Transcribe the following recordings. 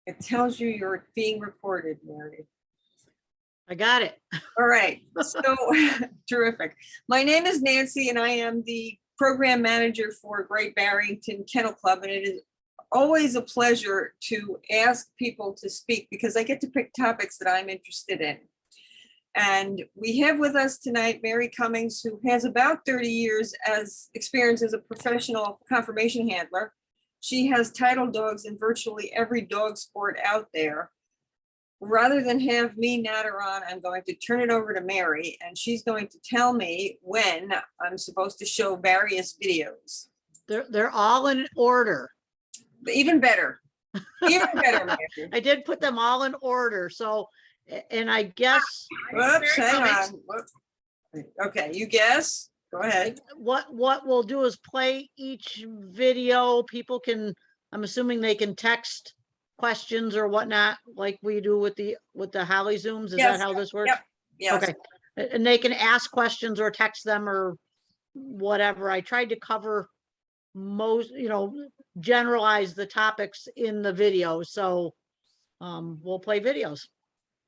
It tells you you're being recorded, Mary. I got it. All right, so terrific. My name is Nancy and I am the program manager for Great Barrington Kennel Club, and it is always a pleasure to ask people to speak because I get to pick topics that I'm interested in. And we have with us tonight Mary Cummings, who has about 30 years as experience as a professional conformation handler. She has title dogs in virtually every dog sport out there. Rather than have me natter on, I'm going to turn it over to Mary, and she's going to tell me when I'm supposed to show various videos. They're all in order. Even better. Even better, Mary. I did put them all in order. So, and I guess Whoops, hang on. Whoops. Okay, you guess. Go ahead. what we'll do is play each video. People can, I'm assuming they can text questions or whatnot, like we do with the Holly Zooms. Is Yes, that how this works? Yep. Yes. Okay. And they can ask questions or text them or whatever. I tried to cover most, generalize the topics in the video. So we'll play videos.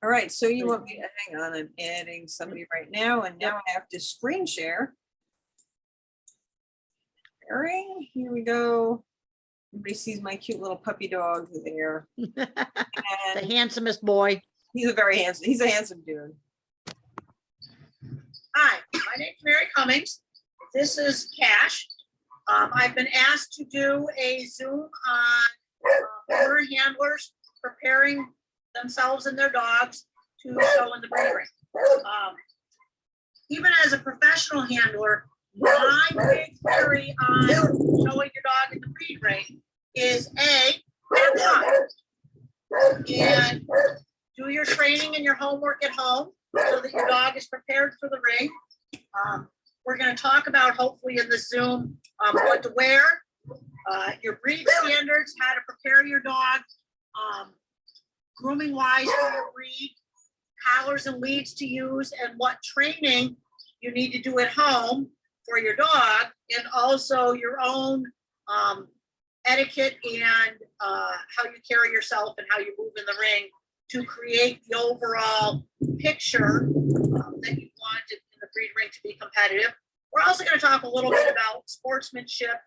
All right, so you want me to hang on, I'm adding somebody right now, and now I have to screen share. Mary, here we go. Everybody sees my cute little puppy dog there. The And handsomest boy. he's a handsome dude. Hi, my name's Mary Cummings. This is Cash. I've been asked to do a Zoom on owner handlers preparing themselves and their dogs to show in the breed ring. Even as a professional handler, my big theory on showing your dog in the breed ring is have fun and do your training and your homework at home so that your dog is prepared for the ring. We're going to talk about, hopefully in the Zoom, what to wear, your breed standards, how to prepare your dog, grooming wise for your breed, collars and leads to use, and what training you need to do at home for your dog, and also your own etiquette and how you carry yourself and how you move in the ring to create the overall picture that you want in the breed ring to be competitive. We're also going to talk a little bit about sportsmanship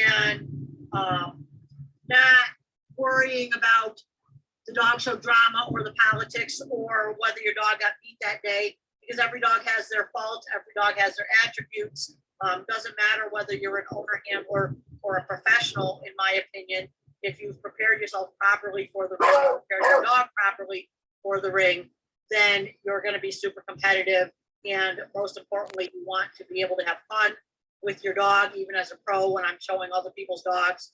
and not worrying about the dog show drama or the politics or whether your dog got beat that day, because every dog has their faults, every dog has their attributes. Doesn't matter whether you're an owner handler or a professional, in my opinion. If you've prepared yourself properly for the ring, prepared your dog properly for the ring, then you're going to be super competitive. And most importantly, you want to be able to have fun with your dog, even as a pro when I'm showing other people's dogs.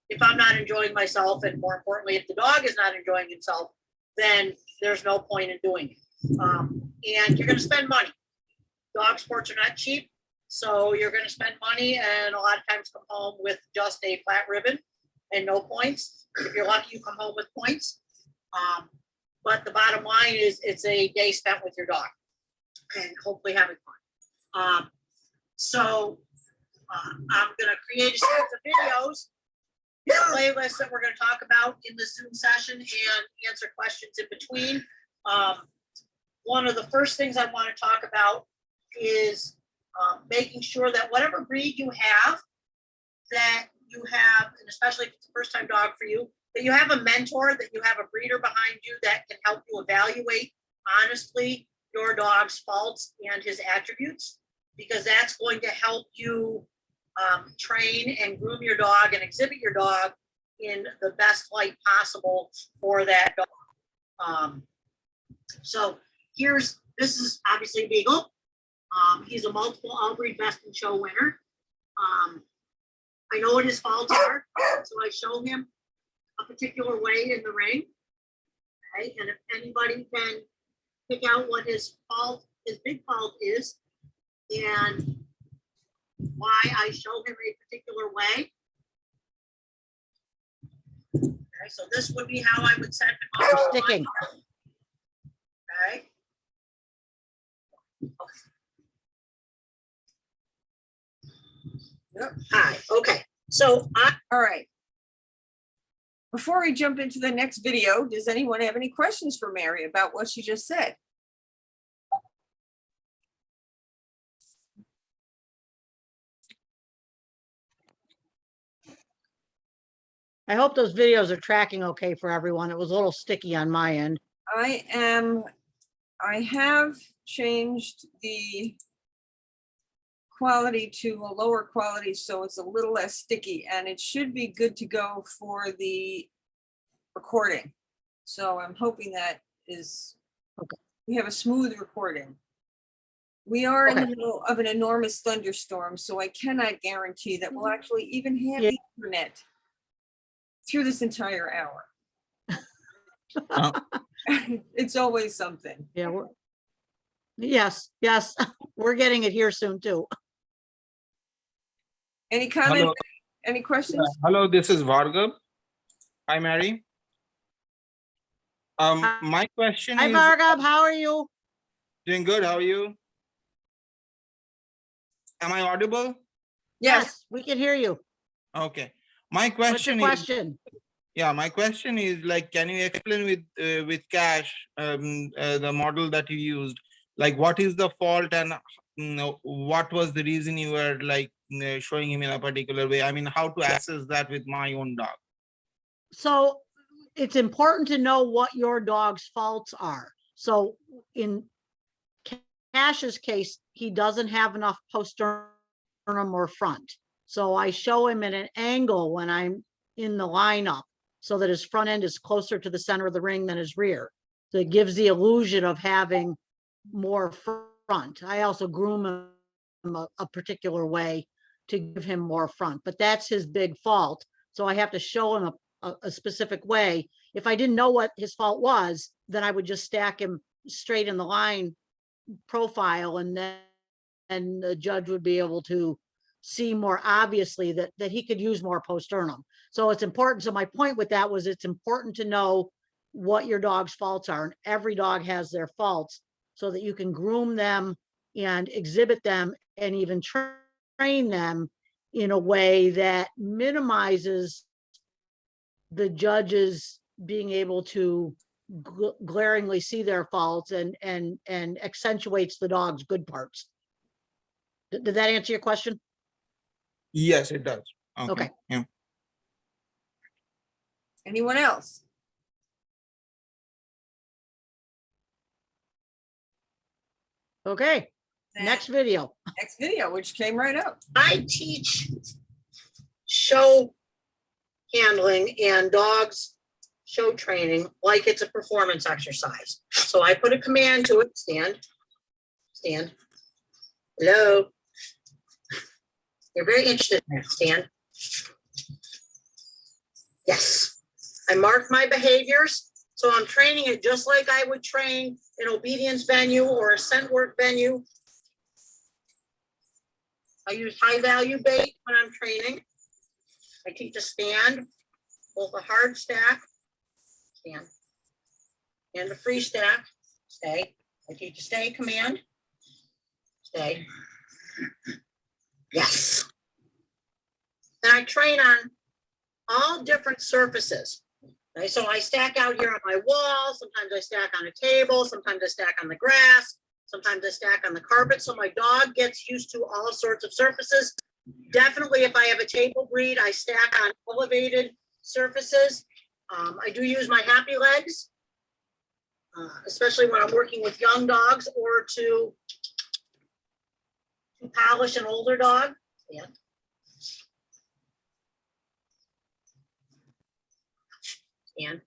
If I'm not enjoying myself, and more importantly, if the dog is not enjoying himself, then there's no point in doing it. And you're going to spend money. Dog sports are not cheap. So you're going to spend money and a lot of times come home with just a flat ribbon and no points. If you're lucky, you come home with points. But the bottom line is it's a day spent with your dog and hopefully having fun. I'm going to create a series of videos, playlists that we're going to talk about in the Zoom session and answer questions in between. One of the first things I want to talk about is making sure that whatever breed you have, and especially if it's a first-time dog for you, that you have a mentor, that you have a breeder behind you that can help you evaluate honestly your dog's faults and his attributes, because that's going to help you train and groom your dog and exhibit your dog in the best light possible for that dog. So this is obviously Beagle. He's a multiple all-breed best in show winner. I know what his faults are, so I show him a particular way in the ring. Okay, and if anybody can pick out what his big fault is, and why I show him a particular way. Okay, so this would be how I would set him up. Sticking. Okay. Yep. Hi, okay, so All right. Before we jump into the next video, does anyone have any questions for Mary about what she just said? I hope those videos are tracking okay for everyone. It was a little sticky on my end. I have changed the quality to a lower quality, so it's a little less sticky, and it should be good to go for the recording. So I'm hoping that is, Okay. We have a smooth recording. We are in the Okay. middle of an enormous thunderstorm, so I cannot guarantee that we'll actually even have Yeah. the internet through this entire hour. It's always something. Yeah. Yes, we're getting it here soon too. Any comments? Hello. Any questions? Hello, this is Vargab. Hi, Mary. My question Hi, is, Vargab, how are you? doing good. How are you? Am I audible? Yes. We can hear you. Okay. My What's your question is, question? yeah, my question is like, can you explain with Cash, the model that you used, like what is the fault and what was the reason you were like showing him in a particular way? I mean, how to access that with my own dog? So it's important to know what your dog's faults are. So in Cash's case, he doesn't have enough poststernum or front. So I show him at an angle when I'm in the lineup so that his front end is closer to the center of the ring than his rear. So it gives the illusion of having more front. I also groom him a particular way to give him more front, but that's his big fault. So I have to show him a specific way. If I didn't know what his fault was, then I would just stack him straight in the line profile, and then the judge would be able to see more obviously that he could use more poststernum. So it's important. So my point with that was it's important to know what your dog's faults are, and every dog has their faults, so that you can groom them and exhibit them and even train them in a way that minimizes the judges being able to glaringly see their faults and accentuates the dog's good parts. Did that answer your question? Yes, it does. Okay. Yeah. Anyone else? Okay, next video. Next video, which came right up. I teach show handling and dogs show training like it's a performance exercise. So I put a command to it, stand, stand, hello. You're very interested in that, stand. Yes, I mark my behaviors. So I'm training it just like I would train an obedience venue or a scent work venue. I use high value bait when I'm training. I teach a stand, both a hard stack, stand, and a free stack, stay. I teach a stay command, stay. Yes. And I train on all different surfaces. Okay, so I stack out here on my wall. Sometimes I stack on a table. Sometimes I stack on the grass. Sometimes I stack on the carpet. So my dog gets used to all sorts of surfaces. Definitely if I have a table breed, I stack on elevated surfaces. I do use my happy legs, especially when I'm working with young dogs or to polish an older dog. Yeah. Stand.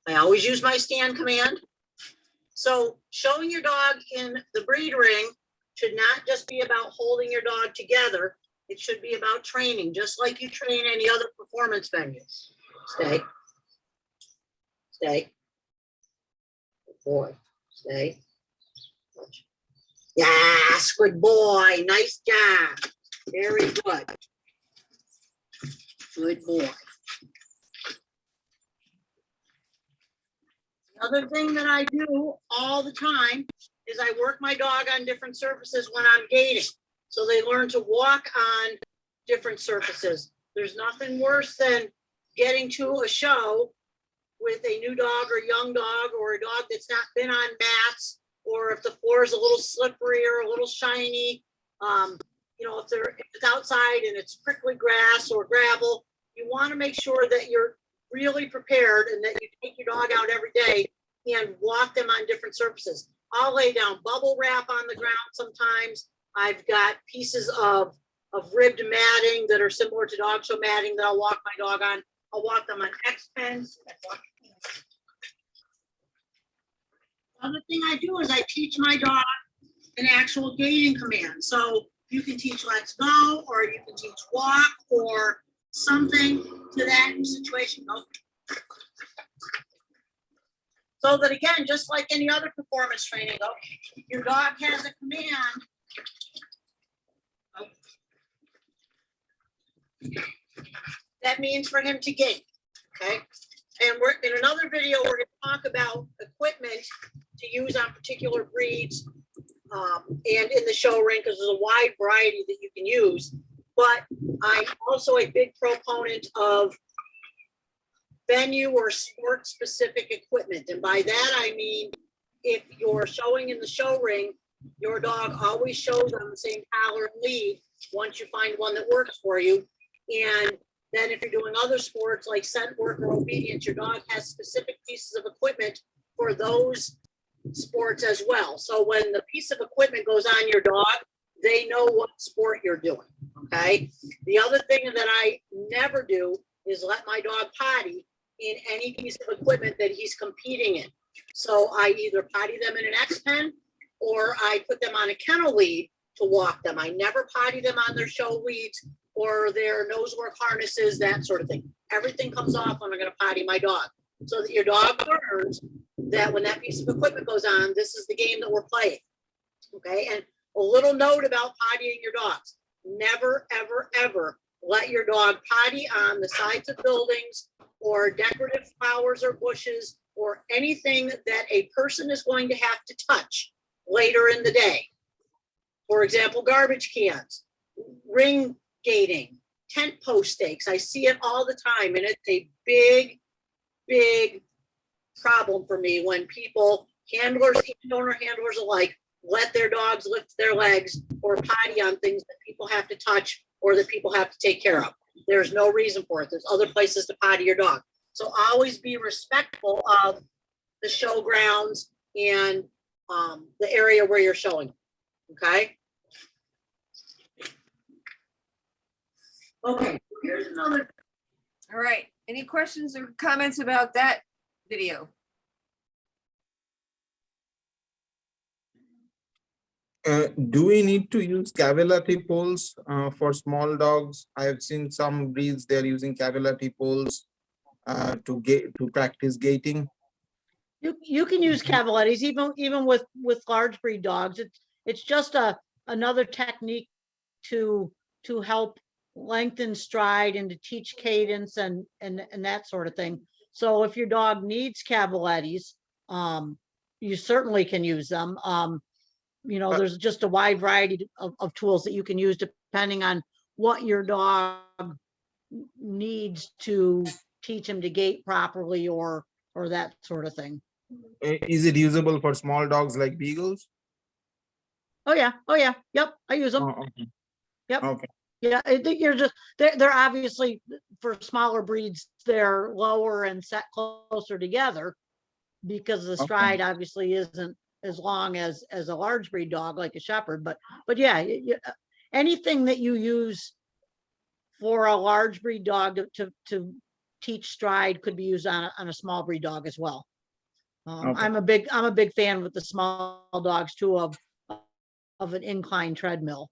I always use my stand command. So showing your dog in the breed ring should not just be about holding your dog together. It should be about training, just like you train any other performance venue. Stay. Stay. Good boy. Stay. Yes, good boy. Nice job. Very good. Good boy. The other thing that I do all the time is I work my dog on different surfaces when I'm gating. So they learn to walk on different surfaces. There's nothing worse than getting to a show with a new dog or young dog or a dog that's not been on mats, or if the floor is a little slippery or a little shiny, you know, if it's outside and it's prickly grass or gravel, you want to make sure that you're really prepared and that you take your dog out every day and walk them on different surfaces. I'll lay down bubble wrap on the ground sometimes. I've got pieces of ribbed matting that are similar to dog show matting that I'll walk my dog on. I'll walk them on X pens. Other thing I do is I teach my dog an actual gaiting command. So you can teach let's go, or you can teach walk, or something to that situation. So that again, just like any other performance training, your dog has a command. That means for him to gait, okay? And we're in another video, we're going to talk about equipment to use on particular breeds and in the show ring, because there's a wide variety that you can use. But I'm also a big proponent of venue or sport specific equipment. And by that, I mean, if you're showing in the show ring, your dog always shows on the same collar and lead once you find one that works for you. And then if you're doing other sports like scent work or obedience, your dog has specific pieces of equipment for those sports as well. So when the piece of equipment goes on your dog, they know what sport you're doing, okay? The other thing that I never do is let my dog potty in any piece of equipment that he's competing in. So I either potty them in an X pen or I put them on a kennel lead to walk them. I never potty them on their show leads or their nose work harnesses, that sort of thing. Everything comes off when I'm gonna potty my dog, so that your dog learns that when that piece of equipment goes on, this is the game that we're playing, okay? And a little note about pottying your dogs. Never, ever, ever let your dog potty on the sides of buildings or decorative flowers or bushes or anything that a person is going to have to touch later in the day. For example, garbage cans, ring gating, tent post stakes. I see it all the time, and it's a big, big problem for me when people, handlers, and owner handlers alike, let their dogs lift their legs or potty on things that people have to touch or that people have to take care of. There's no reason for it. There's other places to potty your dog. So always be respectful of the show grounds and the area where you're showing, okay? Okay, here's another. All right, any questions or comments about that video? Do we need to use cavallati poles for small dogs? I have seen some breeds, they're using cavallati poles to practice gating. You can use cavalettis even with large breed dogs. It's just another technique to help lengthen stride and to teach cadence and that sort of thing. So if your dog needs cavalettis, you certainly can use them. You know, there's just a wide variety of tools that you can use depending on what your dog needs to teach him to gait properly or that sort of thing. Is it usable for small dogs like beagles? Oh yeah, yep, I use them. Oh, okay. Yep. Okay. Yeah, you're just they're obviously, for smaller breeds, they're lower and set closer together because the stride obviously isn't as long as a large breed dog like a shepherd. But yeah, anything that you use for a large breed dog to teach stride could be used on a small breed dog as well. I'm a big fan with the small dogs too of an incline treadmill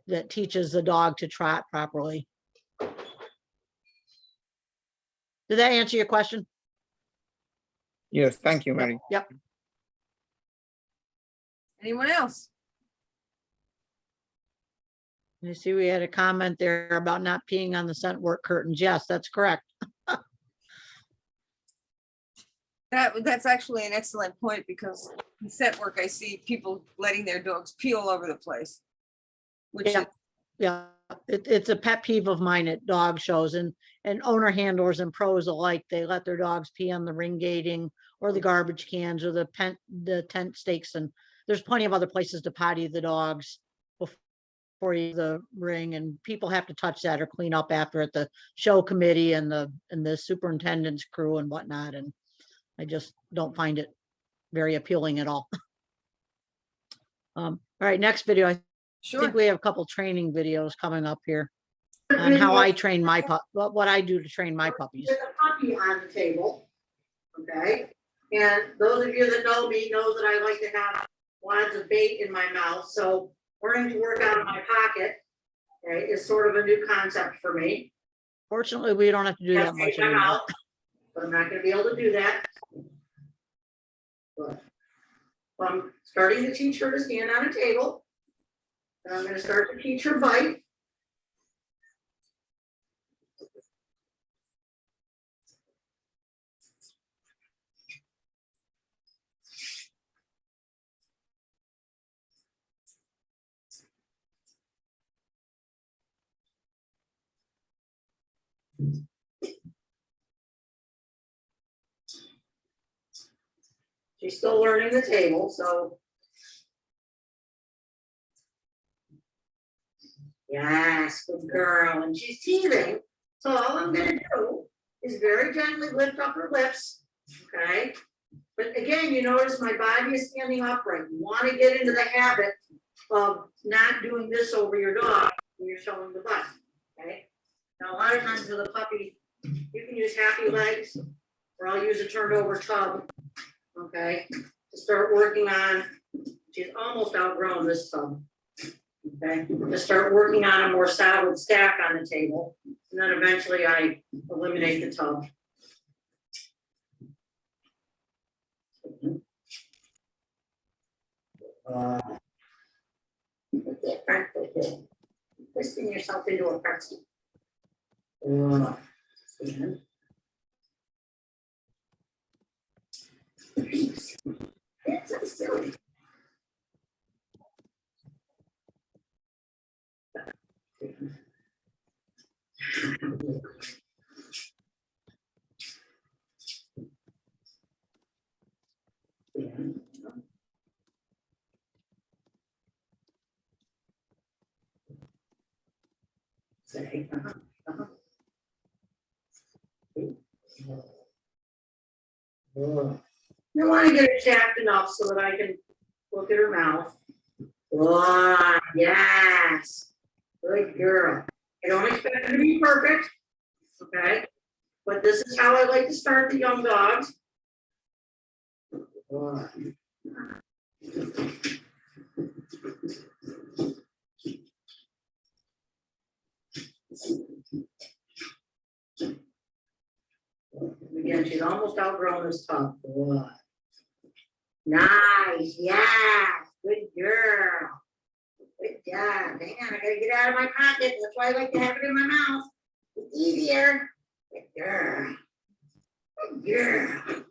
that teaches the dog to trot properly. Did that answer your question? Yes, thank you, Mary. Yep. Anyone else? You see, we had a comment there about not peeing on the scent work curtains. Yes, that's correct. That's actually an excellent point, because in set work, I see people letting their dogs pee all over the place. Which Yeah. is, Yeah, It's a pet peeve of mine at dog shows, and owner handlers and pros alike. They let their dogs pee on the ring gating or the garbage cans or the tent stakes. And there's plenty of other places to potty the dogs before the ring, and people have to touch that or clean up after it, the show committee and the superintendent's crew and whatnot. And I just don't find it very appealing at all. All right, next video. I think Sure. we have a couple training videos coming up here on how I train my what I do to train my puppies. There's a puppy on the table, okay? And those of you that know me know that I like to have wads of bait in my mouth, so learning to work out of my pocket, okay, is sort of a new concept for me. Fortunately, we don't have to do that much Take my anymore. mouth, but I'm not gonna be able to do that. But I'm starting to teach her to stand on a table. And I'm gonna start to teach her bite. She's still learning the table, so. Yes, good girl, and she's teething, so all I'm gonna do is very gently lift up her lips, okay? But again, you notice my body is standing upright. You wanna get into the habit of not doing this over your dog when you're showing the butt, okay? Now, a lot of times with a puppy, you can use happy legs, or I'll use a turned over tub, okay? To start working on, she's almost outgrown this tub. Okay, to start working on a more solid stack on the table, and then eventually I eliminate the tub. Twisting yourself into a pretzel. It's so silly. I want to get her chapped enough so that I can look at her mouth. Oh, yes. Good girl. I don't expect her to be perfect, okay? But this is how I like to start the young dogs. Oh. Again, she's almost outgrown this tub. Oh. Nice, yes, good girl. Good job. Hang on, I gotta get out of my pocket. That's why I like to have it in my mouth. It's easier. Good girl. Good girl.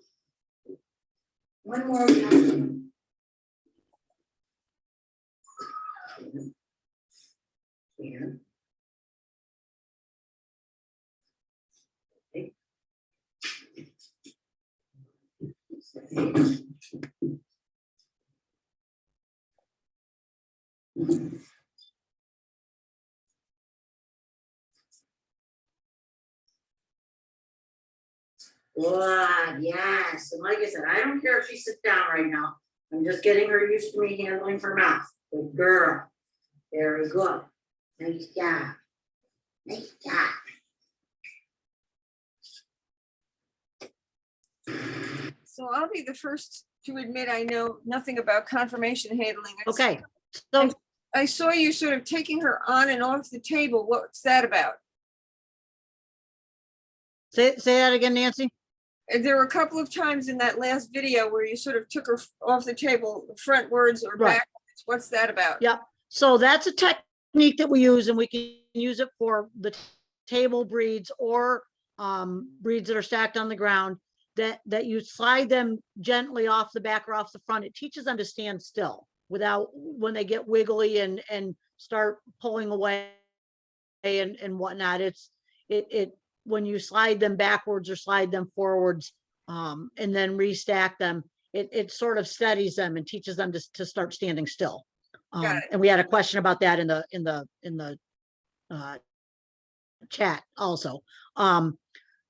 One more time. Here. Good, yes. And like I said, I don't care if she sits down right now. I'm just getting her used to me handling her mouth. Good girl. Very good. Nice job. Nice job. So I'll be the first to admit I know nothing about conformation handling. Okay, so I saw you sort of taking her on and off the table. What's that about? say that again, Nancy. There were a couple of times in that last video where you sort of took her off the table, frontwards or Right. backwards. What's that about? Yeah. So that's a technique that we use, and we can use it for the table breeds or breeds that are stacked on the ground, that you slide them gently off the back or off the front. It teaches them to stand still without, when they get wiggly and start pulling away and whatnot. It when you slide them backwards or slide them forwards, and then restack them, it sort of steadies them and teaches them to start standing still. Got it. And we had a question about that in the chat also.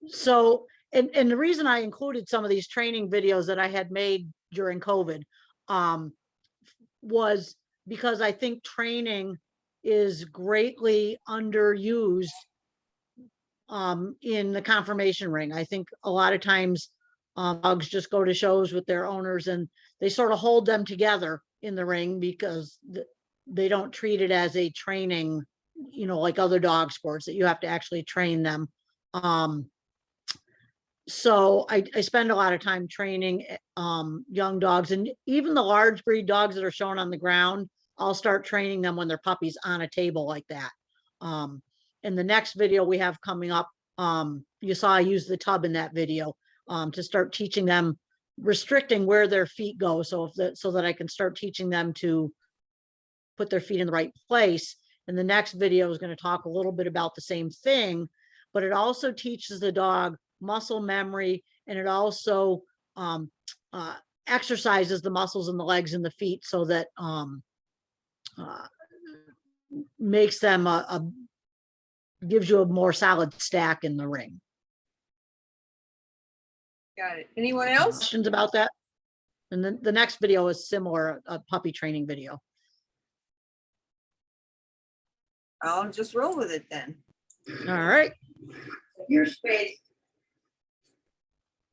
So, and the reason I included some of these training videos that I had made during COVID, was because I think training is greatly underused in the conformation ring. I think a lot of times dogs just go to shows with their owners and they sort of hold them together in the ring because they don't treat it as a training, you know, like other dog sports that you have to actually train them. So I spend a lot of time training young dogs, and even the large breed dogs that are shown on the ground, I'll start training them when they're puppies on a table like that. In the next video we have coming up, you saw I use the tub in that video to start teaching them, restricting where their feet go, so that I can start teaching them to put their feet in the right place. And the next video is going to talk a little bit about the same thing, but it also teaches the dog muscle memory, and it also exercises the muscles in the legs and the feet, so that makes them gives you a more solid stack in the ring. Got it. Anyone else? Questions about that? And then the next video is similar, a puppy training video. I'll just roll with it then. All right. Your space.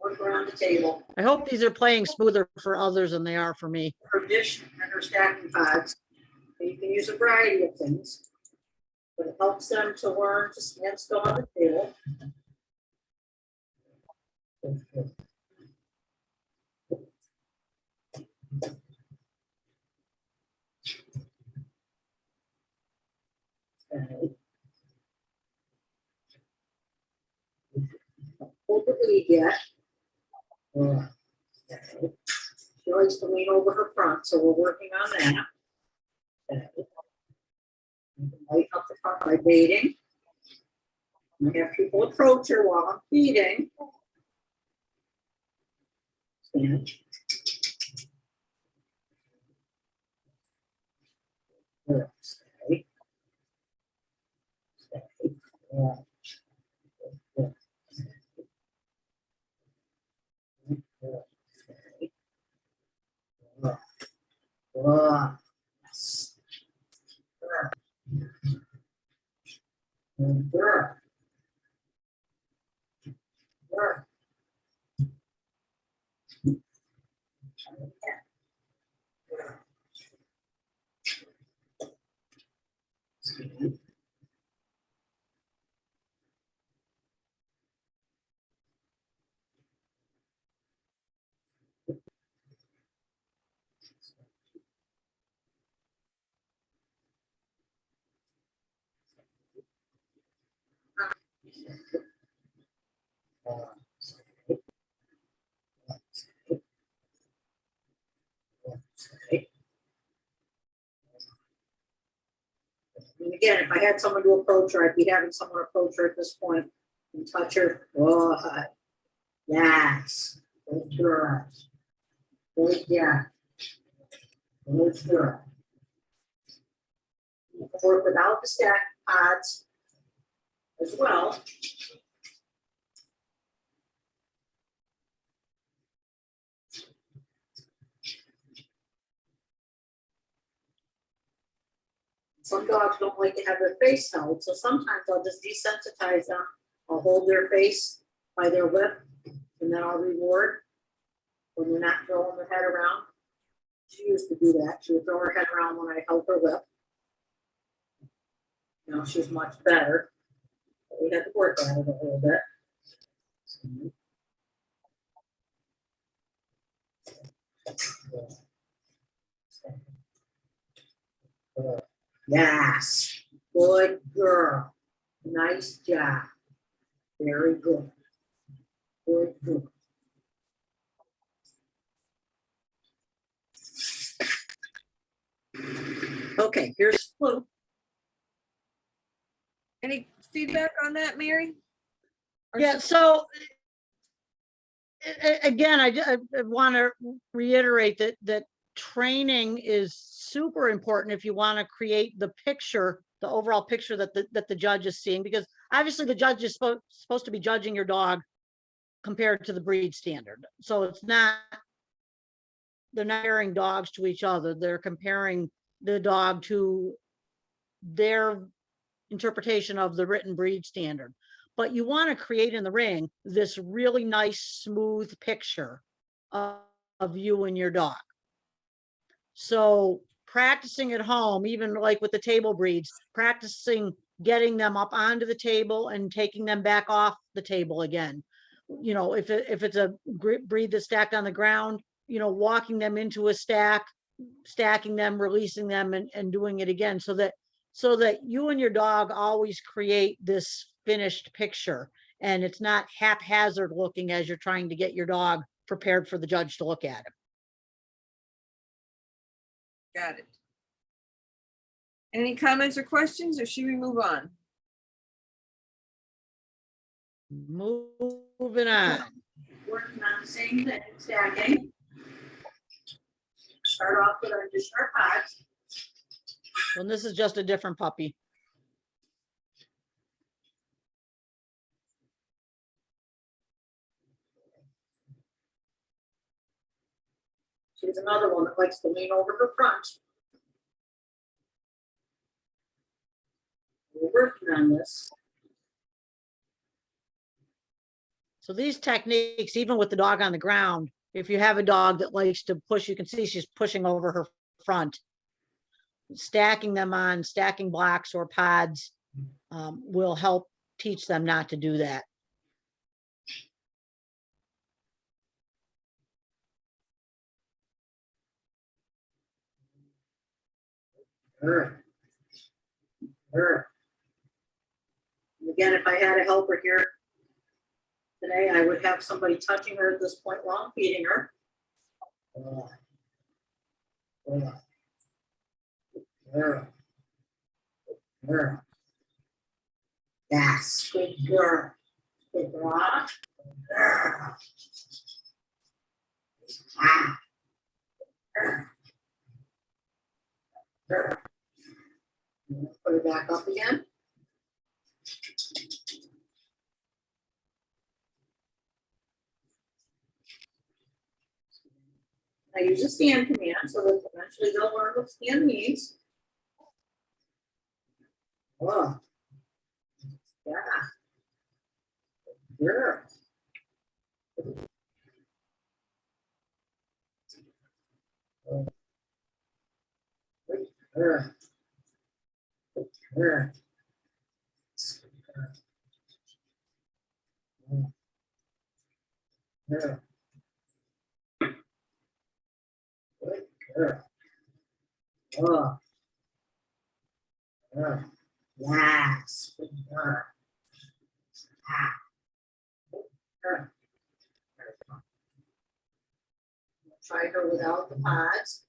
Work around the table. I hope these are playing smoother for others than they are for me. Her dish and her stacking pods. You can use a variety of things, but it helps them to learn to stand still on the table. Okay. Hold the lead yet. Okay. She likes to lean over her front, so we're working on that. Okay. You can lighten up the front by baiting. I have people approach her while I'm feeding. Stand. Good. Stay. Stay. Yeah. Good. Good. Stay. Good. Good. Yes. Good. Good. Good. And again, if I had someone to approach her, I'd be having someone approach her at this point and touch her. Oh, yes. Good girl. Good job. Good girl. You can work without the stack pods as well. Some dogs don't like to have their face held, so sometimes I'll just desensitize them. I'll hold their face by their lip, and then I'll reward when they're not throwing their head around. She used to do that. She would throw her head around when I held her lip. Now she's much better. But we had to work on it a little bit. Yes, good girl. Nice job. Very good. Good, good. Okay, here's Flu. Any feedback on that, Mary? Or Yeah, so again, I want to reiterate that training is super important if you want to create the picture, the overall picture that the judge is seeing, because obviously the judge is supposed to be judging your dog compared to the breed standard. So it's not, they're not comparing dogs to each other. They're comparing the dog to their interpretation of the written breed standard. But you want to create in the ring this really nice, smooth picture of you and your dog. So practicing at home, even like with the table breeds, practicing getting them up onto the table and taking them back off the table again. You know, if it's a breed that's stacked on the ground, you know, walking them into a stack, stacking them, releasing them, and doing it again, so that you and your dog always create this finished picture, and it's not haphazard looking as you're trying to get your dog prepared for the judge to look at him. got it. Any comments or questions, or should we move on? Moving on. Working on the same thing, stacking. Start off with our dish pots. And this is just a different puppy. She's another one that likes to lean over her front. We're working on this. So these techniques, even with the dog on the ground, if you have a dog that likes to push, you can see she's pushing over her front. Stacking them on stacking blocks or pods will help teach them not to do that. Again, if I had a helper here today, I would have somebody touching her at this point while I'm feeding her. Yes, good girl. Good girl. Girl. Ah. Girl. Put it back up again. I use a stand command so that eventually they'll learn what stand means. Oh. Yeah. Girl. Girl. Girl. Girl. Good girl. Oh. Girl. Yes. Good girl. Ah. Girl. Try her without the pods.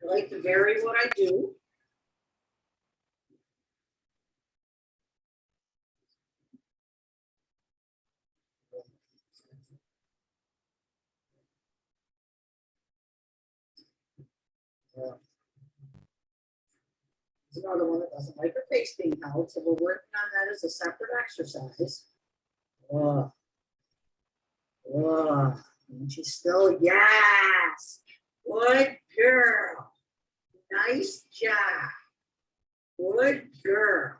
I like to vary what I do. There's another one that doesn't like her face being held, so we're working on that as a separate exercise. Oh. Oh. And she's still, yes. Good girl. Nice job. Good girl.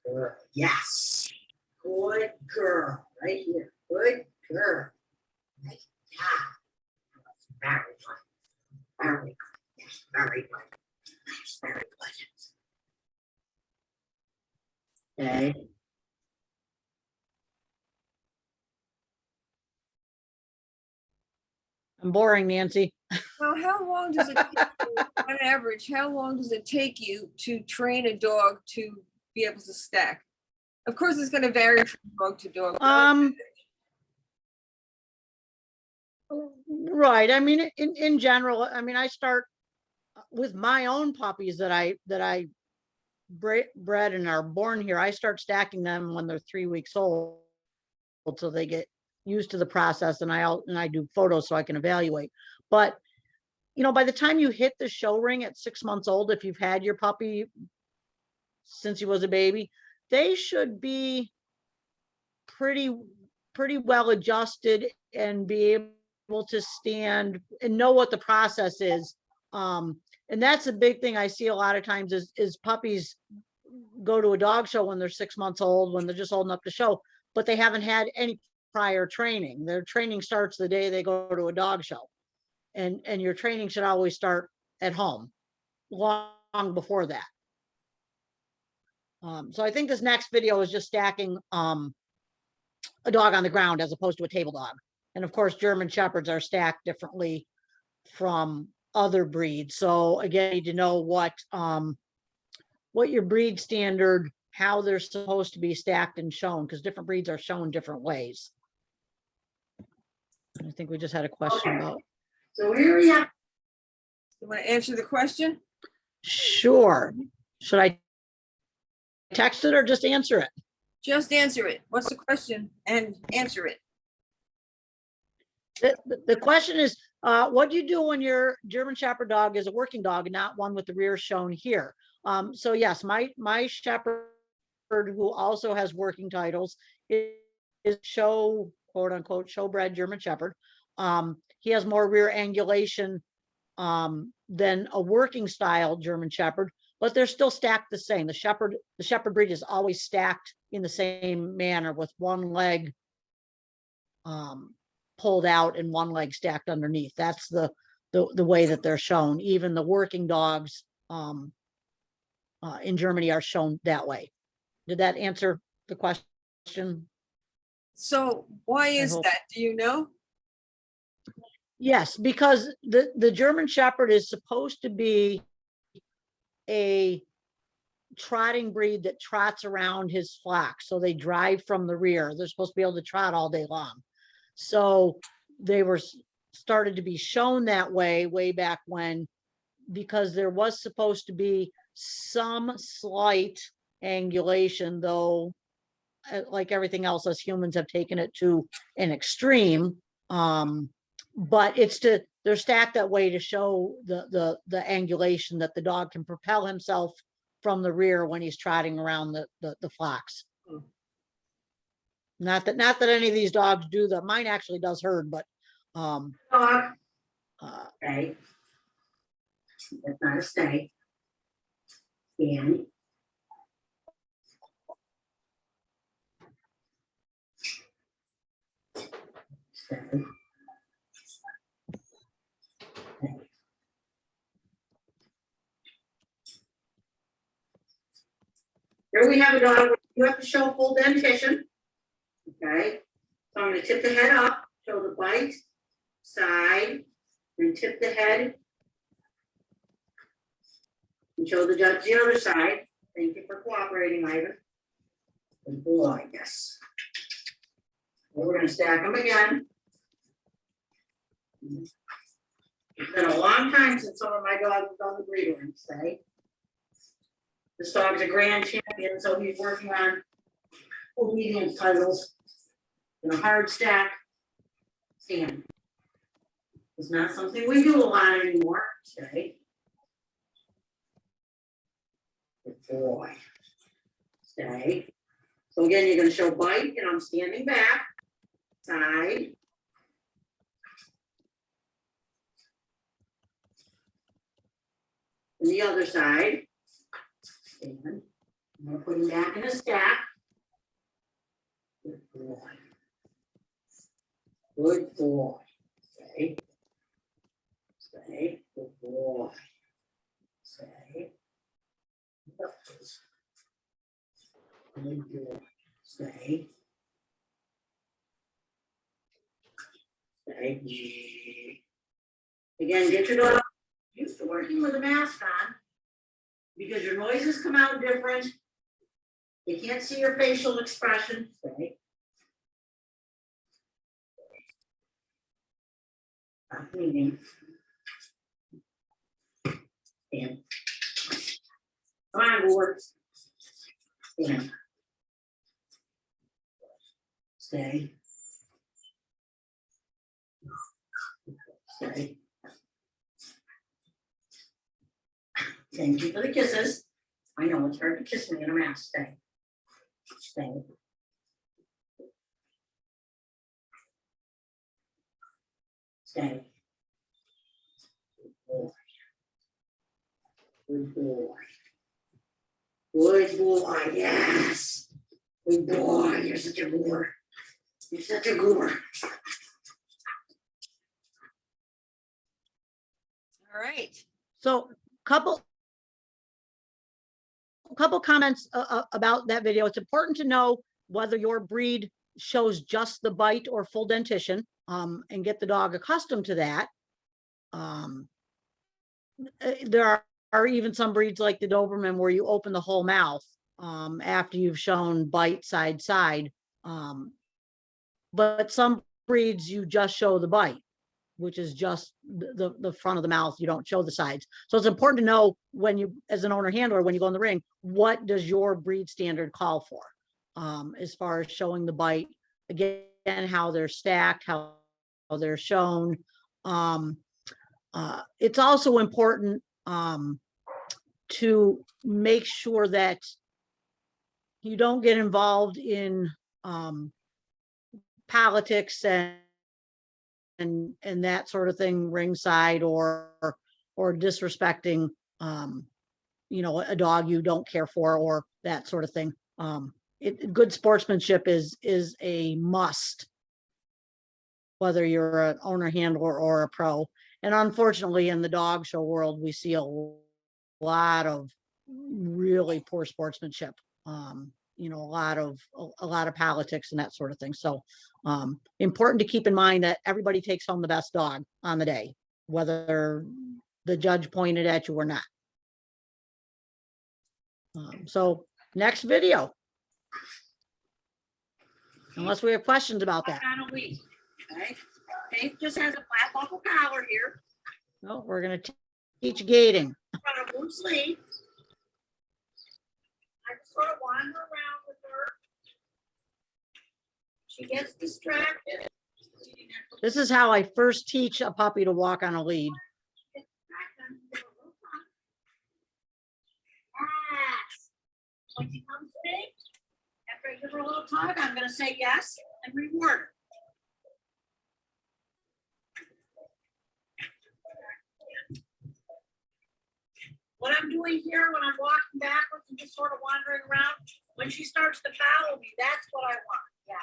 Girl. Yes. Good girl. Right here. Good girl. Nice job. Very good. Very good. Yes, very good. Yes, very good. Okay. boring, Nancy. Well, how long does it, take you, on average, how long does it take you to train a dog to be able to stack? Of course, it's gonna vary from dog to dog. but on Right. I mean, in general, I mean, I start with my own puppies that I bred and are born here. I start stacking them when they're 3 weeks old until they get used to the process, and I do photos so I can evaluate. But you know, by the time you hit the show ring at 6 months old, if you've had your puppy since he was a baby, they should be pretty well adjusted and be able to stand and know what the process is. And that's a big thing I see a lot of times is puppies go to a dog show when they're 6 months old, when they're just old enough to show, but they haven't had any prior training. Their training starts the day they go to a dog show. And your training should always start at home, long before that. So I think this next video is just stacking a dog on the ground as opposed to a table dog. And of course, German Shepherds are stacked differently from other breeds. So again, you need to know what your breed standard, how they're supposed to be stacked and shown, because different breeds are shown different ways. I think we just had a question about. So here we have. You want to answer the question? Sure. Should I text it or just answer it? Just answer it. What's the question? And answer it. The question is, what do you do when your German Shepherd dog is a working dog and not one with the rear shown here? So yes, my Shepherd, who also has working titles, is show, quote unquote, showbred German Shepherd. He has more rear angulation than a working style German Shepherd, but they're still stacked the same. The Shepherd breed is always stacked in the same manner, with one leg pulled out and one leg stacked underneath. That's the way that they're shown. Even the working dogs in Germany are shown that way. Did that answer the question? So why is hope- that? Do you know? Yes, because the German Shepherd is supposed to be a trotting breed that trots around his flock. So they drive from the rear. They're supposed to be able to trot all day long. So they were started to be shown that way back when, because there was supposed to be some slight angulation, though like everything else, us humans have taken it to an extreme. But they're stacked that way to show the angulation, that the dog can propel himself from the rear when he's trotting around the flocks. Not that any of these dogs do that. Mine actually does herd, but Dog. Stay. That's not a stay. Stand. Stay. Here we have a dog. You have to show full dentition. Okay. So I'm going to tip the head up, show the bite, side, then tip the head. And show the judge the other side. Thank you for cooperating, Ivan. Good boy, yes. Well, we're going to stack them again. It's been a long time since some of my dogs have done the breed ring, say. This dog's a grand champion, so he's working on obedience titles in a hard stack stand. It's not something we do a lot anymore, say. Good boy. Stay. So again, you're going to show bite, and I'm standing back. Side. And the other side. And I'm going to put him back in a stack. Good boy. Good boy. Stay. Stay. Good boy. Stay. Good boy. Stay. Stay. Again, get your dog used to working with a mask on, because your noises come out different. They can't see your facial expression. Stay. Stop moving. Stand. Come on, Gord. Stand. Stay. Stay. Thank you for the kisses. I know it's hard to kiss me in a mask. Stay. Stay. Stay. Good boy. Good boy, yes. Good boy, you're such a goober. You're such a goober. All right. So couple comments about that video. It's important to know whether your breed shows just the bite or full dentition, and get the dog accustomed to that. There are even some breeds like the Doberman where you open the whole mouth after you've shown bite side side. But some breeds you just show the bite, which is just the front of the mouth. You don't show the sides. So it's important to know when you, as an owner handler, when you go in the ring, what does your breed standard call for as far as showing the bite? Again, how they're stacked, how they're shown. It's also important to make sure that you don't get involved in politics and that sort of thing ringside, or disrespecting you know, a dog you don't care for, or that sort of thing. Good sportsmanship is a must, whether you're an owner handler or a pro. And unfortunately, in the dog show world, we see a lot of really poor sportsmanship. You know, a lot of politics and that sort of thing. So important to keep in mind that everybody takes home the best dog on the day, whether the judge pointed at you or not. So next video, unless we have questions about that. On a week, okay? Faith just has a flat buckle collar here. No, we're going to teach gating. On a blue sleeve. I just sort of wander around with her. She gets distracted. This is how I first teach a puppy to walk on a lead. Yes. When she comes to me, after I give her a little tug, I'm going to say yes and reward her. What I'm doing here when I'm walking backwards and just sort of wandering around, when she starts to follow me, that's what I want. Yes.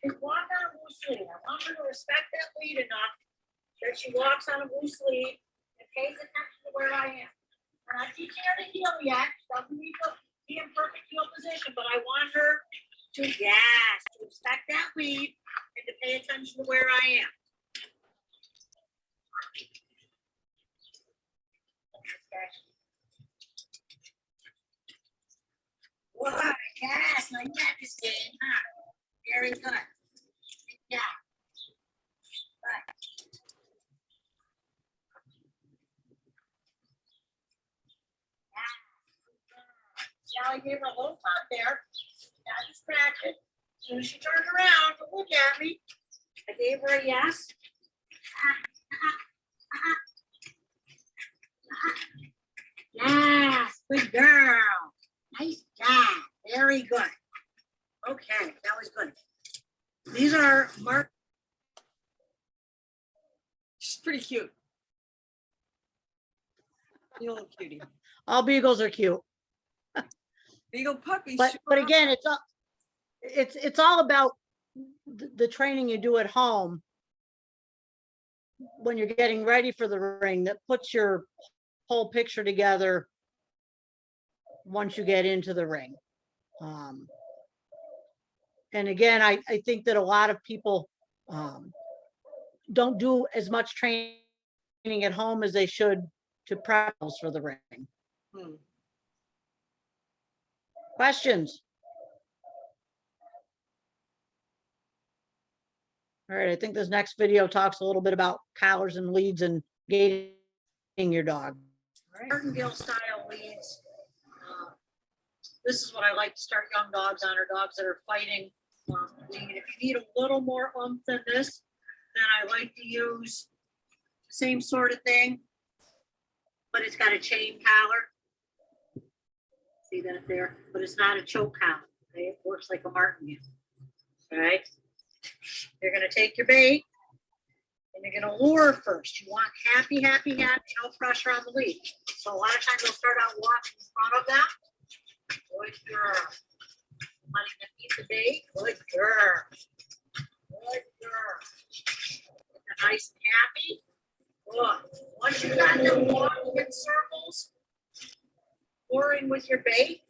She's walking on a blue sleeve. I want her to respect that lead enough that she walks on a blue sleeve and pays attention to where I am. I'm not teaching her to heel yet. She doesn't need to be in perfect heel position, but I want her to, yes, to respect that lead and to pay attention to where I am. What? Yes, now you got this game, huh? Very good. Yeah. Good. Yeah. I gave her a little thought there. Got distracted. As soon as she turned around to look at me, I gave her a yes. Yes, good girl. Nice job. Very good. Okay, that was good. These are Mark. She's pretty cute. You little cutie. All beagles are cute, Beagle puppy. but sure are. again, it's all about the training you do at home when you're getting ready for the ring, that puts your whole picture together once you get into the ring. And again, I think that a lot of people don't do as much training at home as they should to prep for the ring. Hmm. Questions? All right, I think this next video talks a little bit about collars and leads and gating your dog. Martingale style leads. This is what I like to start young dogs on, or dogs that are fighting lead. If you need a little more oomph than this, then I like to use the same sort of thing, but it's got a chain collar. See that there? But it's not a choke collar. Okay, it works like a martingale. All right. You're gonna take your bait and you're gonna lure first. You want happy, happy, happy, no pressure on the lead. So a lot of times they'll start out walking in front of them. Good girl. Letting them eat the bait. Good girl. Good girl. They're nice and happy. Good. Once you got them walking in circles, luring with your bait,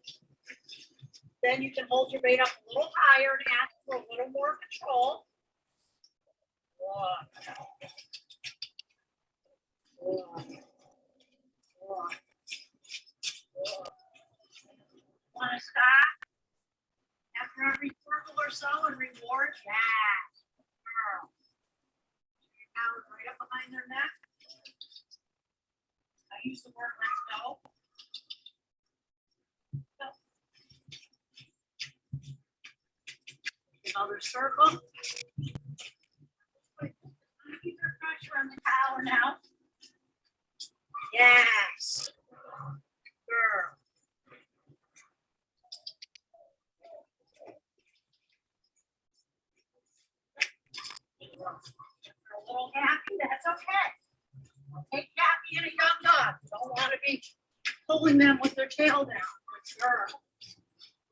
then you can hold your bait up a little higher and ask for a little more control. Good. Good. Good. Good. Want to stop after every circle or so and reward that girl. Your towels right up behind their neck. I use the word let's go. Another circle. Keep your pressure on the collar now. Yes. Girl. You're a little happy, that's okay. Take happy in a young dog. You don't want to be pulling them with their tail down. Good girl.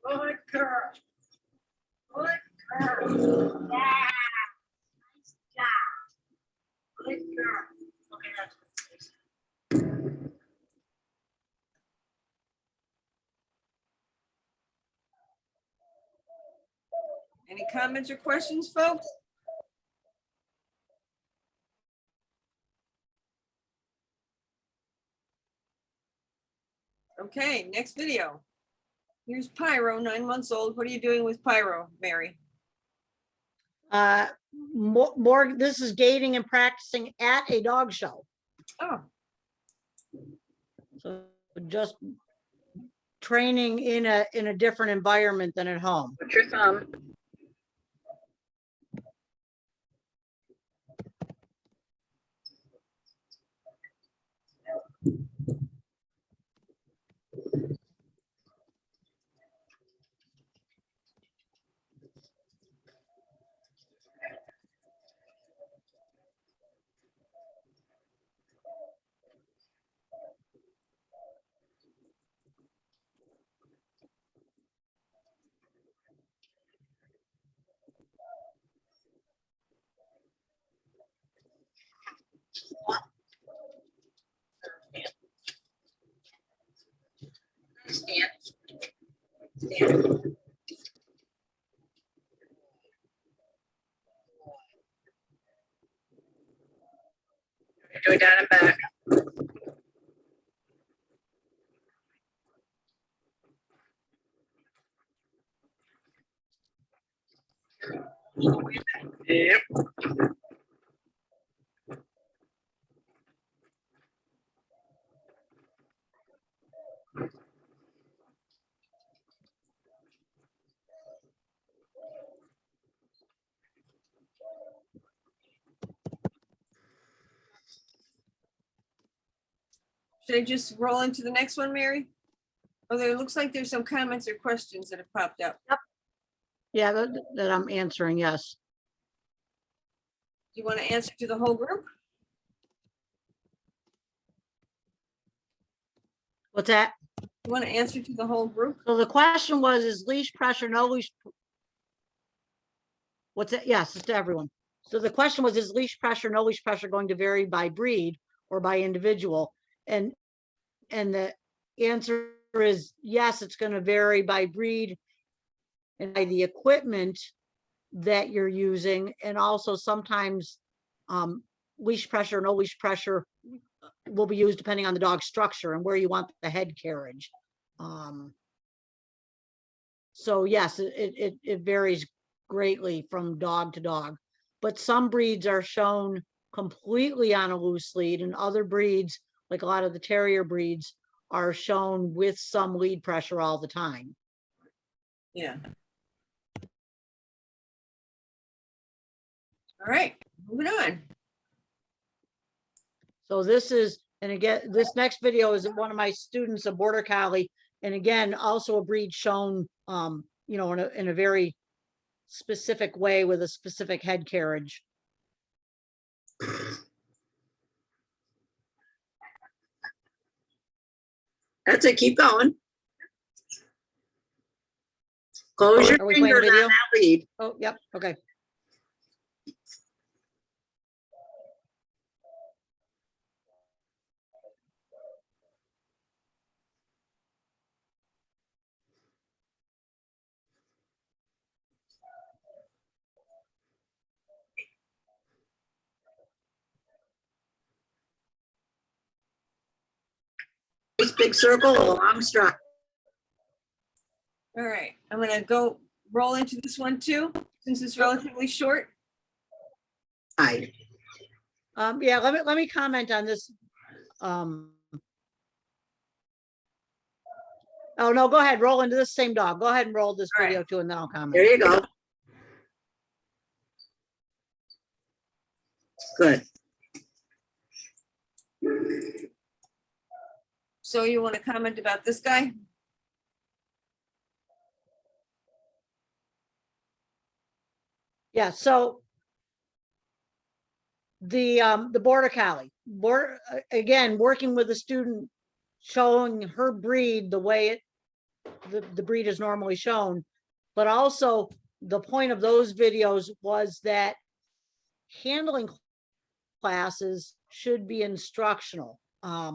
Good girl. Good girl. Yeah. Nice job. Good girl. Okay, that's good. Any comments or questions, folks? Okay, next video. Here's Pyro, 9 months old. What are you doing with Pyro, Mary? More, this is gating and practicing at a dog show. Oh, So just training in a different environment than at home. Put your thumb. Stand. Stand. Do it down and back. Yep. should I just roll into the next one, Mary? Oh, there looks like there's some comments or questions that have popped up. Yeah, that I'm answering, yes. Do you want to answer to the whole group? What's that? You want to answer to the whole group? So the question was, is leash pressure, no leash? What's it? Yes, it's to everyone. So the question was, is leash pressure, no leash pressure going to vary by breed or by individual? And the answer is yes, it's going to vary by breed and by the equipment that you're using, and also sometimes leash pressure, no leash pressure will be used depending on the dog's structure and where you want the head carriage. So yes, it varies greatly from dog to dog, but some breeds are shown completely on a loose lead, and other breeds, like a lot of the terrier breeds, are shown with some lead pressure all the time. Yeah. All right, moving on. So this is, and again, this next video is one of my students, a border collie, and again, also a breed shown, you know, in a very specific way with a specific head carriage. That's it, keep going. Close your Are we playing a fingers on video? that lead. Oh, yep, okay. Nice big circle, a long stride. All right, I'm gonna go roll into this one too, since it's relatively short. Yeah, let me comment on this. Oh no, go ahead, roll into this same dog. Go ahead and roll this All right. video too, and then I'll comment. There you go. Good. So you want to comment about this guy? Yeah, so the border collie, again, working with a student, showing her breed the way the breed is normally shown, but also the point of those videos was that handling classes should be instructional. A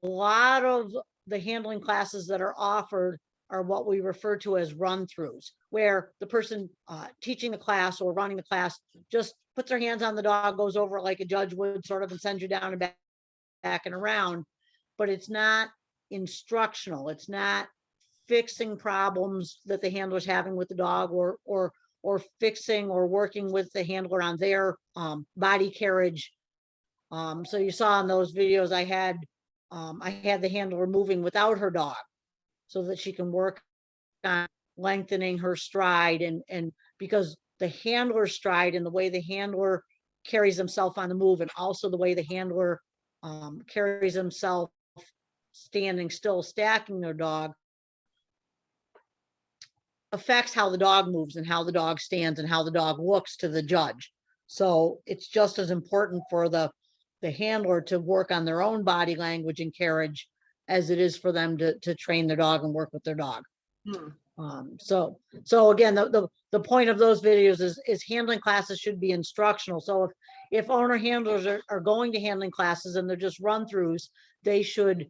lot of the handling classes that are offered are what we refer to as run-throughs, where the person teaching the class or running the class just puts their hands on the dog, goes over it like a judge would, sort of, and sends you down and back and around. But it's not instructional. It's not fixing problems that the handler's having with the dog, or fixing or working with the handler on their body carriage. So you saw in those videos I had the handler moving without her dog so that she can work on lengthening her stride, and because the handler's stride and the way the handler carries himself on the move, and also the way the handler carries himself standing still, stacking their dog, affects how the dog moves and how the dog stands and how the dog looks to the judge. So it's just as important for the handler to work on their own body language and carriage as it is for them to train their dog and work with their dog. So again, the point of those videos is handling classes should be instructional. So if owner handlers are going to handling classes and they're just run-throughs, they should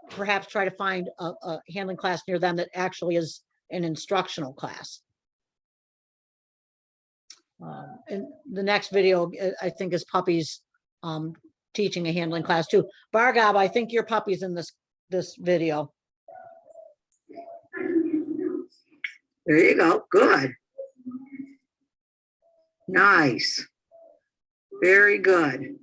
perhaps try to find a handling class near them that actually is an instructional class. And the next video, I think, is puppies teaching a handling class too. Bargab, I think your puppy's in this video. There you go. Good. Nice. Very good.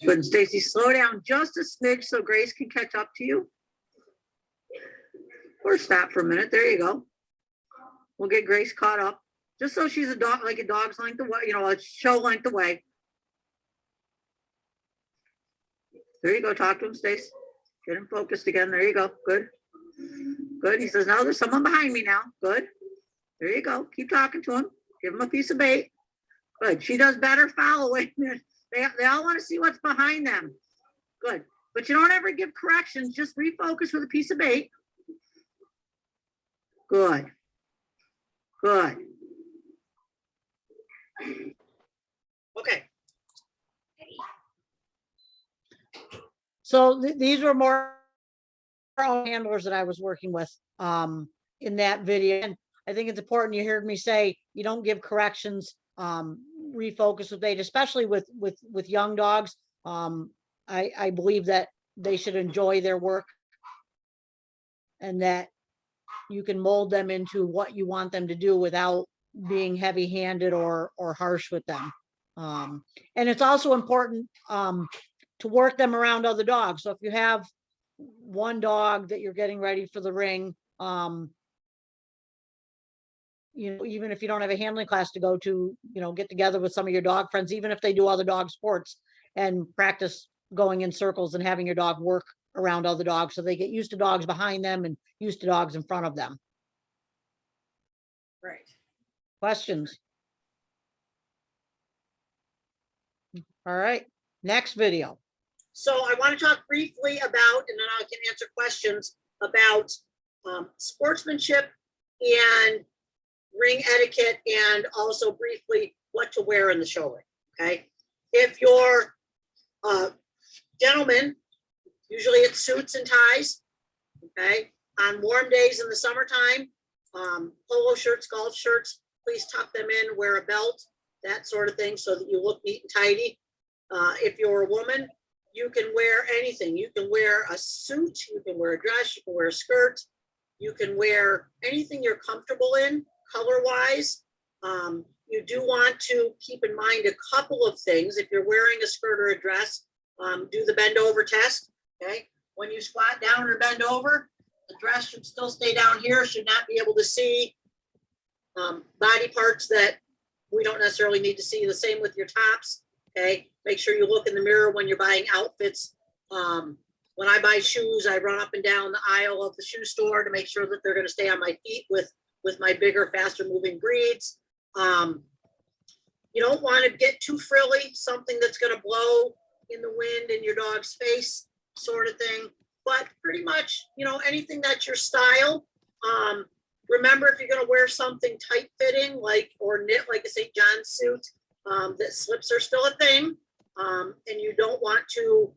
Good. And Stacy, slow down just a smidge so Grace can catch up to you. Or stop for a minute. There you go. We'll get Grace caught up. Just so she's a dog, like a dog's length away, you know, a show length away. There you go. Talk to him, Stace. Get him focused again. There you go. Good. Good. He says, no, there's someone behind me now. Good. There you go. Keep talking to him. Give him a piece of bait. Good. She does better following. They all want to see what's behind them. Good. But you don't ever give corrections. Just refocus with a piece of bait. Good. Good. Okay. So these were more own handlers that I was working with in that video. And I think it's important, you heard me say, you don't give corrections, refocus with bait, especially with young dogs. I believe that they should enjoy their work and that you can mold them into what you want them to do without being heavy-handed or harsh with them. And it's also important to work them around other dogs. So if you have one dog that you're getting ready for the ring, you know, even if you don't have a handling class to go to, you know, get together with some of your dog friends, even if they do other dog sports, and practice going in circles and having your dog work around other dogs so they get used to dogs behind them and used to dogs in front of them. Right. Questions? All right, next video. So I want to talk briefly about, and then I can answer questions about sportsmanship and ring etiquette, and also briefly what to wear in the show ring. Okay, if you're a gentleman, usually it's suits and ties. Okay, on warm days in the summertime, polo shirts, golf shirts, please tuck them in, wear a belt, that sort of thing, so that you look neat and tidy. If you're a woman, you can wear anything. You can wear a suit, you can wear a dress, you can wear a skirt, you can wear anything you're comfortable in, color-wise. You do want to keep in mind a couple of things. If you're wearing a skirt or a dress, do the bend over test, okay? When you squat down or bend over, the dress should still stay down here, should not be able to see body parts that we don't necessarily need to see. The same with your tops, okay? Make sure you look in the mirror when you're buying outfits. When I buy shoes, I run up and down the aisle of the shoe store to make sure that they're gonna stay on my feet with my bigger, faster moving breeds. You don't want to get too frilly, something that's going to blow in the wind in your dog's face, sort of thing. But pretty much, you know, anything that's your style. Remember, if you're going to wear something tight fitting, like, or knit like a St. John's suit, that slips are still a thing. And you don't want to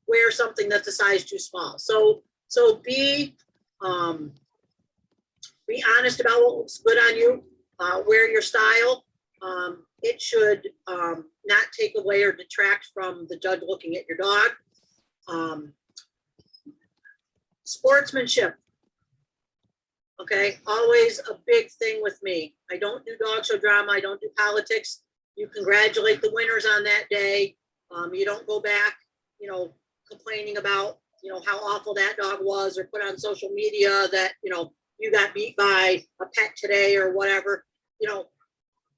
wear something that's a size too small. So be honest about what looks good on you. Wear your style. It should not take away or detract from the judge looking at your dog. Sportsmanship. Okay, always a big thing with me. I don't do dog show drama. I don't do politics. You congratulate the winners on that day. You don't go back, you know, complaining about, you know, how awful that dog was, or put on social media that, you know, you got beat by a pet today or whatever. You know,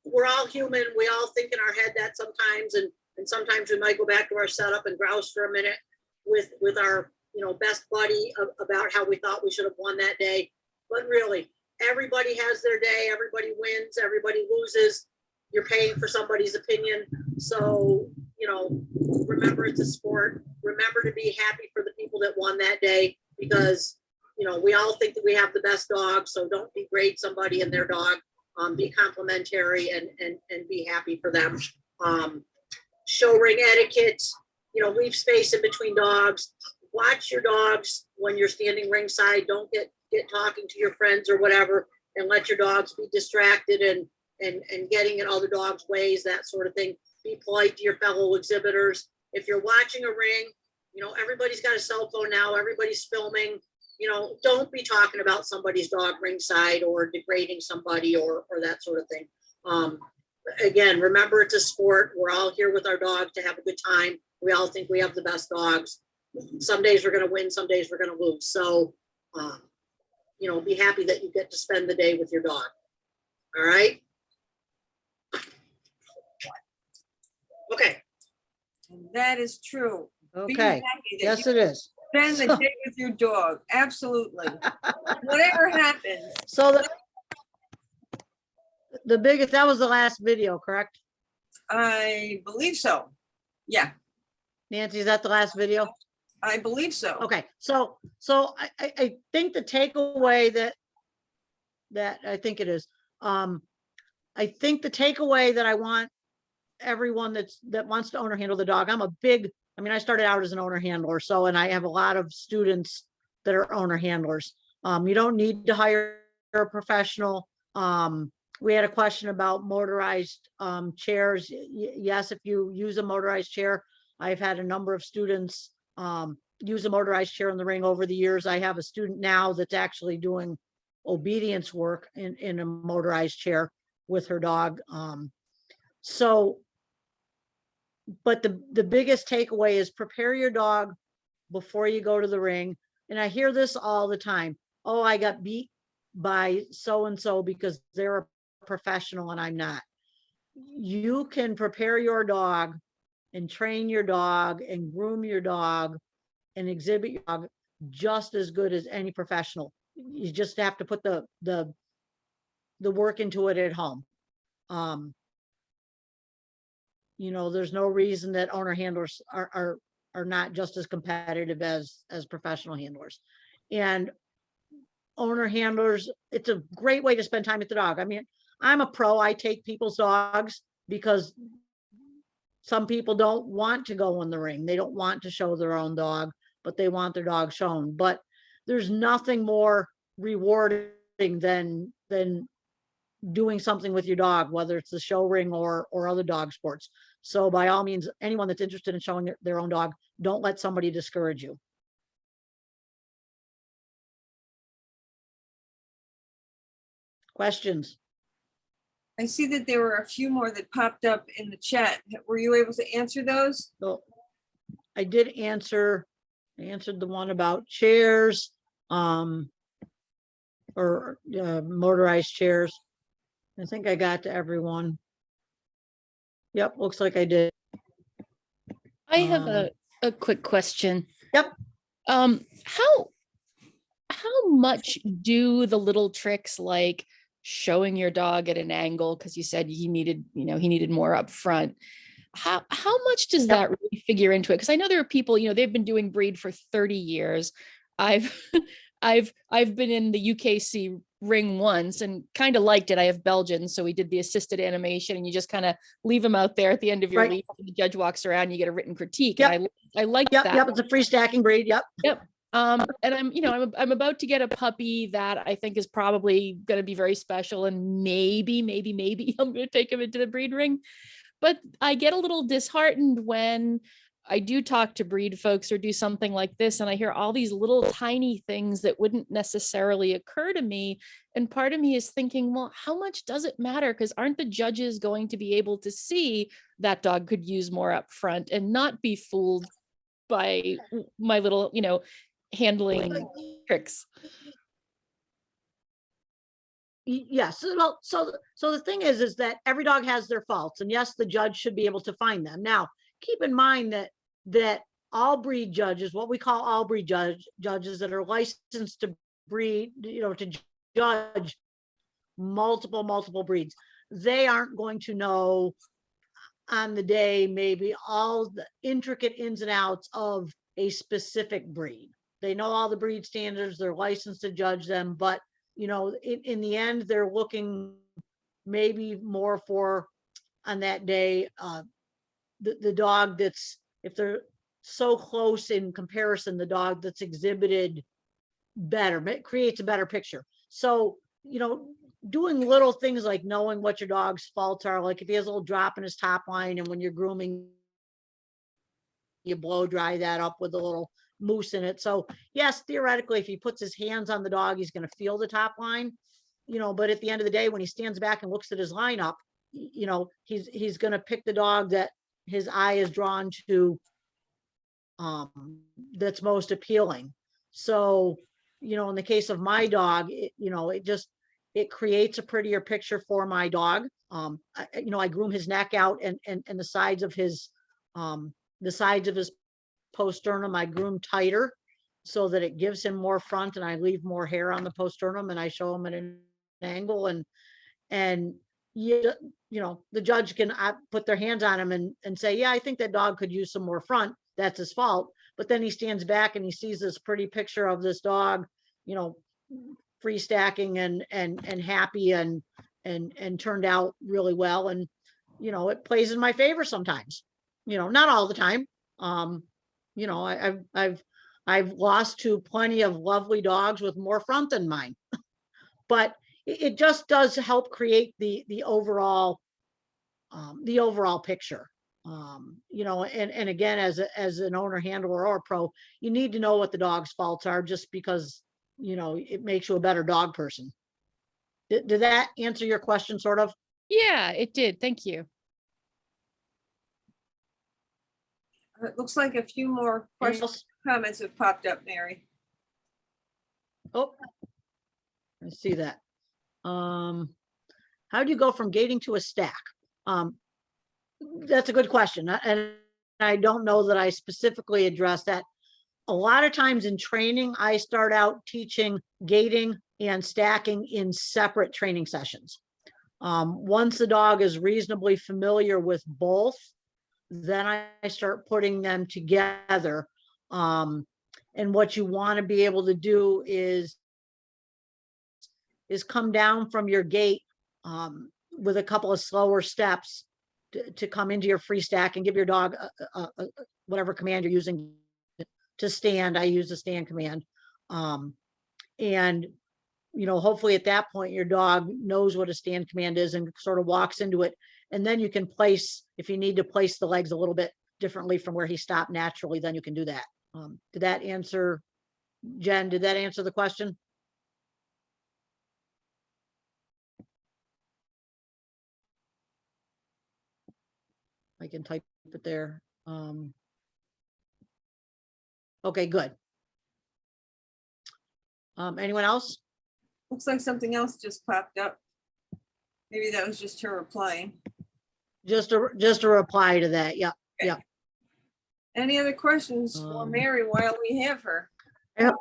we're all human. We all think in our head that sometimes, and sometimes we might go back to our setup and grouse for a minute with our, you know, best buddy about how we thought we should have won that day. But really, everybody has their day. Everybody wins. Everybody loses. You're paying for somebody's opinion. So, you know, remember it's a sport. Remember to be happy for the people that won that day, because, you know, we all think that we have the best dog. So don't degrade somebody and their dog. Be complimentary and be happy for them. Show ring etiquette, you know, leave space in between dogs. Watch your dogs when you're standing ringside. Don't get talking to your friends or whatever, and let your dogs be distracted and getting in other dogs' ways, that sort of thing. Be polite to your fellow exhibitors. If you're watching a ring, you know, everybody's got a cell phone now. Everybody's filming. You know, don't be talking about somebody's dog ringside or degrading somebody or that sort of thing. Again, remember it's a sport. We're all here with our dog to have a good time. We all think we have the best dogs. Some days we're going to win, some days we're going to lose. So, you know, be happy that you get to spend the day with your dog. All right. Okay. That is true. Be Okay, happy that yes, you it is. spend the day with your dog. Absolutely. Whatever happens. So the biggest, that was the last video, correct? I believe so. Yeah, Nancy, is that the last video? I believe so. Okay, so I think the takeaway that I think it is, I think the takeaway that I want everyone that wants to owner handle the dog. I'm a big, I mean, I started out as an owner handler, so, and I have a lot of students that are owner handlers. You don't need to hire a professional. We had a question about motorized chairs. Yes, if you use a motorized chair, I've had a number of students use a motorized chair in the ring over the years. I have a student now that's actually doing obedience work in a motorized chair with her dog. But the biggest takeaway is prepare your dog before you go to the ring. And I hear this all the time. Oh, I got beat by so-and-so because they're a professional and I'm not. You can prepare your dog and train your dog and groom your dog and exhibit your dog just as good as any professional. You just have to put the work into it at home. There's no reason that owner handlers are not just as competitive as professional handlers. And owner handlers, it's a great way to spend time with the dog. I mean, I'm a pro. I take people's dogs because some people don't want to go in the ring. They don't want to show their own dog, but they want their dog shown. But there's nothing more rewarding than doing something with your dog, whether it's the show ring or other dog sports. So by all means, anyone that's interested in showing their own dog, don't let somebody discourage you. Questions? I see that there were a few more that popped up in the chat. Were you able to answer those? So I did answer, I answered the one about chairs, or motorized chairs. I think I got to everyone. Yep, looks like I did. I have a quick question. Yep. How much do the little tricks like showing your dog at an angle, because you said he needed more up front, how much does that really figure into it? Because I know there are people, they've been doing breed for 30 years. I've been in the UKC ring once and kind of liked it. I have Belgians, so we did the assisted animation, and you just kind of leave them out there at the end of your lead. And the judge walks around, you get a written critique. And I like that. Yep, it's a free stacking breed. Yep. And I'm about to get a puppy that I think is probably going to be very special, and maybe I'm going to take him into the breed ring. But I get a little disheartened when I do talk to breed folks or do something like this, and I hear all these little tiny things that wouldn't necessarily occur to me. And part of me is thinking, well, how much does it matter? Because aren't the judges going to be able to see that dog could use more up front and not be fooled by my little, handling tricks? Yes. So the thing is that every dog has their faults, and yes, the judge should be able to find them. Now, keep in mind that all breed judges, what we call all breed judges that are licensed to breed, to judge multiple breeds, they aren't going to know on the day maybe all the intricate ins and outs of a specific breed. They know all the breed standards, they're licensed to judge them, but in the end, they're looking maybe more for, on that day, the dog that's, if they're so close in comparison, the dog that's exhibited better, it creates a better picture. So, doing little things like knowing what your dog's faults are, like if he has a little drop in his top line, and when you're grooming, you blow dry that up with a little mousse in it. So yes, theoretically, if he puts his hands on the dog, he's going to feel the top line, but at the end of the day, when he stands back and looks at his lineup, he's going to pick the dog that his eye is drawn to, that's most appealing. So, in the case of my dog, it creates a prettier picture for my dog. I groom his neck out and the sides of his poststernum, I groom tighter so that it gives him more front, and I leave more hair on the poststernum, and I show him at an angle, and the judge can put their hands on him and say, yeah, I think that dog could use some more front. That's his fault. But then he stands back and he sees this pretty picture of this dog, free stacking and happy and turned out really well. And, it plays in my favor sometimes, not all the time. I've I've lost to plenty of lovely dogs with more front than mine. But it just does help create the overall picture. You know, and again, as an owner, handler, or a pro, you need to know what the dog's faults are, just because, you know, it makes you a better dog person. Did that answer your question, sort of? Yeah, it did. Thank you. It looks like a few more Anything questions, else? comments have popped up, Mary. Oh, I see that. How do you go from gating to a stack? That's a good question, and I don't know that I specifically addressed that. A lot of times in training, I start out teaching gating and stacking in separate training sessions. Once the dog is reasonably familiar with both, then I start putting them together. And what you want to be able to do is come down from your gate with a couple of slower steps to come into your free stack and give your dog whatever command you're using to stand. I use the stand command. And, you know, hopefully at that point, your dog knows what a stand command is and sort of walks into it. And then you can place, if you need to place the legs a little bit differently from where he stopped naturally, then you can do that. Did that answer, Jen, did that answer the question? I can type it there. Okay, good. Anyone else? Looks like something else just popped up. Maybe that was just her replying. Just a reply to that. Yeah. Okay. Yeah. Any other questions for Mary while we have her? Yep.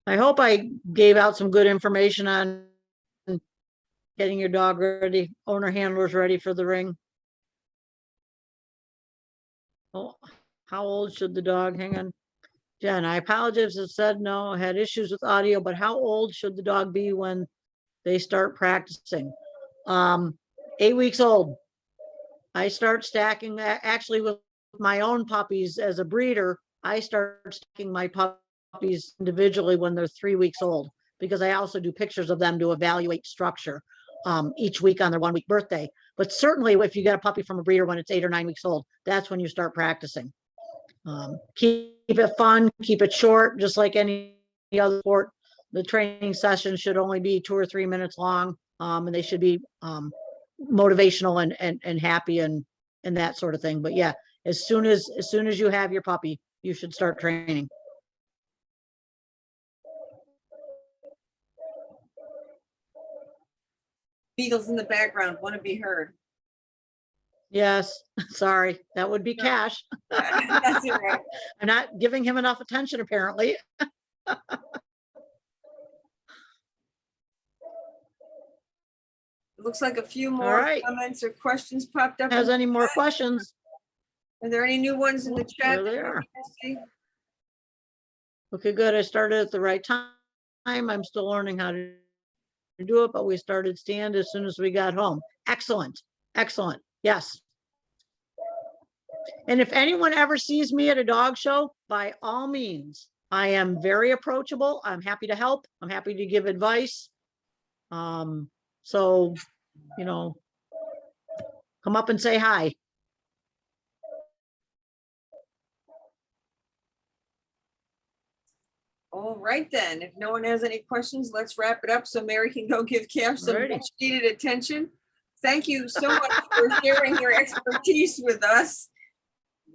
I hope I gave out some good information on getting your dog ready, owner handlers ready for the ring. Oh, how old should the dog, hang on. Jen, I apologize if said no, I had issues with audio, but how old should the dog be when they start practicing? 8 weeks old. I start stacking that actually with my own puppies as a breeder. I start stacking my puppies individually when they're 3 weeks old, because I also do pictures of them to evaluate structure each week on their 1 week birthday. But certainly if you get a puppy from a breeder when it's 8 or 9 weeks old, that's when you start practicing. Keep it fun, keep it short, just like any other sport. The training session should only be 2 or 3 minutes long, and they should be motivational and happy and that sort of thing. But yeah, as soon as you have your puppy, you should start training. Beagles in the background want to be heard. Yes, sorry, that would be Cash. That's it, right. I'm not giving him enough attention, apparently. It looks like a few more right. comments or questions popped up. Has any more questions? Are there any new ones in the chat? There they that are. we can see? Okay, good. I started at the right time. I'm still learning how to do it, but we started stand as soon as we got home. Excellent. Excellent. Yes. And if anyone ever sees me at a dog show, by all means, I am very approachable. I'm happy to help. I'm happy to give advice. So, you know, come up and say hi. All right, then. If no one has any questions, let's wrap it up so Mary can go give Cash some Alrighty. much needed attention. Thank you so much for sharing your expertise with us.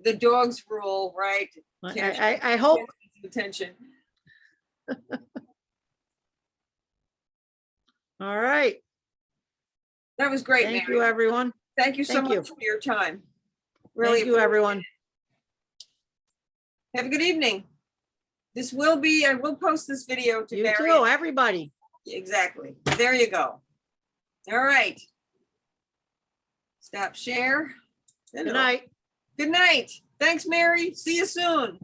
The dogs rule, right? Cash I hope. needs attention. All right. That was great, Thank Mary. you, everyone. Thank you so Thank you. much for your time. Really Thank you, everyone. have a good evening. This will be, I will post this video to You Barry. too, everybody. Exactly. There you go. All right. Stop share. Good night. Good night. Thanks, Mary. See you soon.